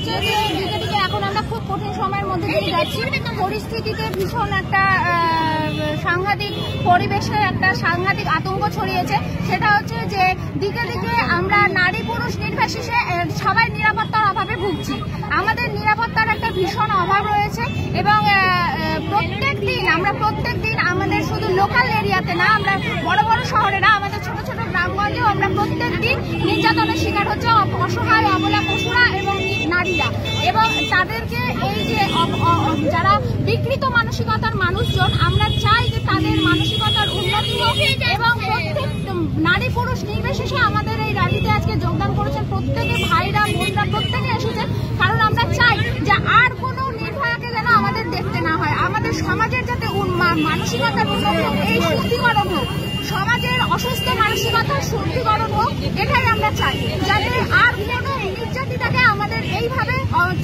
হচ্ছে যে দিকে এখন আমরা খুব কঠিন সময়ের মধ্যে দিয়ে যাচ্ছি। পরিস্থিতিতে ভীষণ একটা সাংঘাতিক পরিবেশে একটা সাংঘাতিক আতঙ্ক ছড়িয়েছে। সেটা হচ্ছে যে দিকে দিকে আমরা নারী পুরুষ নির্বিশেষে সবাই নিরাপত্তার অভাবে ভুগছি। আমাদের নিরাপত্তার একটা ভীষণ অভাব রয়েছে এবং প্রত্যেক দিন আমাদের শুধু লোকাল এরিয়াতে না, আমরা বড় বড় শহরে না, আমাদের ছোট ছোট গ্রামগঞ্জেও আমরা প্রত্যেক দিন নির্যাতনের শিকার হচ্ছে অসহায় অবলা পশুরা এবং নারীরা। এবং তাদেরকে এই যে যারা বিকৃত মানসিকতার মানুষজন, আমরা চাই যে তাদের মানসিকতার উন্নতি হোক এবং প্রত্যেক নারী পুরুষ নির্বিশেষে আমাদের এই র্যালিতে আজকে যোগদান করেছেন প্রত্যেকে, ভাইরা বোনরা প্রত্যেকে এসেছেন। কারণ আমরা চাই যে আর কোনো নির্ভয়াকে যেন আমাদের দেখতে না হয়, আমাদের সমাজের যাতে মানসিকতার উন্নতি হোক, এই শুদ্ধিকরণ হোক, সমাজের অসুস্থ মানসিকতার শুদ্ধিকরণ হোক, এটাই আমরা চাই। যাতে আর কোনো নির্যাতিতাকে আমাদের এইভাবে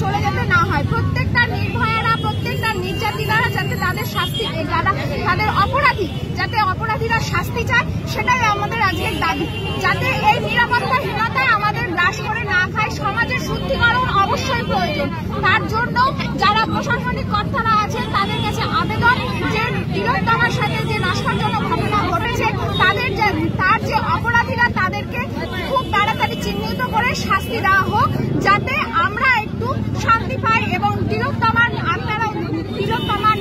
চলে যেতে না হয়। প্রত্যেকটা নির্ভয়ারা, প্রত্যেকটা নির্যাতিতারা যাতে তাদের শাস্তি, যারা তাদের অপরাধী, যাতে অপরাধীরা শাস্তি চায়, সেটাই আমাদের আজকের দাবি। যাতে এই নিরাপত্তাহীনতায় আমাদের গ্রাস করে না খায়, সমাজের শুদ্ধিকরণ অবশ্যই প্রয়োজন। তার জন্য যারা প্রশাসনিক কর্তারা আছেন তাদের কাছে আবেদন যে তিলোত্তমার সাথে যে নস্করজনক ঘটনা ঘটেছে, তার যে অপরাধীরা তাদেরকে খুব তাড়াতাড়ি চিহ্নিত করে শাস্তি দেওয়া হোক, যাতে আমরা একটু শান্তি পাই এবং তিলোত্তমার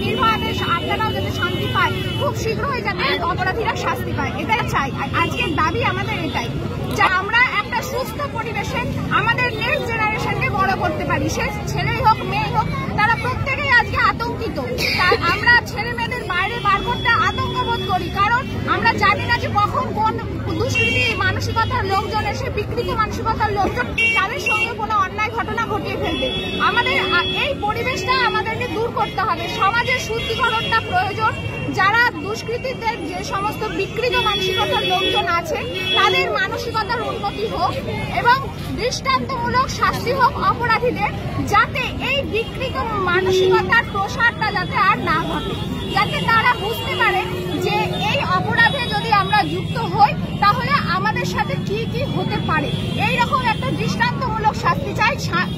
নির্ভয়াদের আপনারাও যাতে শান্তি পায়, খুব শীঘ্রই যাতে অপরাধীরা শাস্তি পায়, এটাই চাই। আজকের দাবি আমাদের এটাই, যে আমরা একটা সুস্থ পরিবেশে আমাদের নেক্সট জেনারেশনকে বড় করতে পারি। সে ছেলেই হোক মেয়ে হোক, তারা প্রত্যেকেই আজকে আতঙ্কিত। আমরা ছেলে মেয়েদের বাইরে বার করতে আতঙ্ক বোধ করি, কারণ আমরা জানি না যে কখন কোন দুষ্কৃতী মানসিকতার লোকজন এসে, বিকৃত মানসিকতার লোকজন তাদের সঙ্গে কোনো অন্যায় ঘটনা ঘটিয়ে ফেলবে। আমাদের এই পরিবেশটা আমাদেরকে দূর করতে হবে, সমাজের শুদ্ধিকরণটা প্রয়োজন। যারা দুষ্কৃতীদের যে সমস্ত বিকৃত মানসিকতার লোকজন আছে, তাদের মানসিকতার উন্নতি হোক এবং দৃষ্টান্তমূলক শাস্তি হোক অপরাধীদের, যাতে এই বিকৃত মানসিকতার প্রসারটা যাতে আর না ঘটে, যাতে তারা বুঝতে পারে যে এই অপরাধে যদি আমরা যুক্ত হই তাহলে আমাদের সাথে কি কি হতে পারে। এইরকম একটা দৃষ্টান্তমূলক শাস্তি চাই,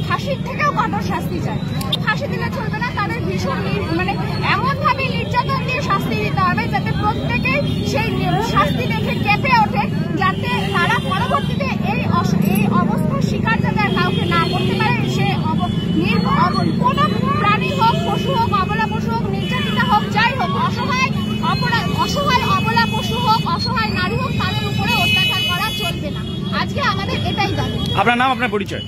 ফাঁসির থেকেও কঠোর শাস্তি চাই। ফাঁসি দিলে চলবে না, তাদের ভীষণ এমনভাবে নির্যাতন দিয়ে শাস্তি দিতে হবে যাতে প্রত্যেকেই সেই শাস্তি দেখে কেঁপে ওঠে, যাতে তারা পরবর্তীতে এই অবস্থার শিকার যাতে কাউকে না করতে পারে। সে কোনো প্রাণী হোক, পশু হোক, অবলা পশু হোক, নির্যাতিতা হোক, যাই হোক, অসহায় অবলা পশু হোক, অসহায় নারী হোক, তাদের উপরে অত্যাচার করা চলবে না। আজকে আমাদের এটাই দাবি। আপনার নাম, আপনার পরিচয়?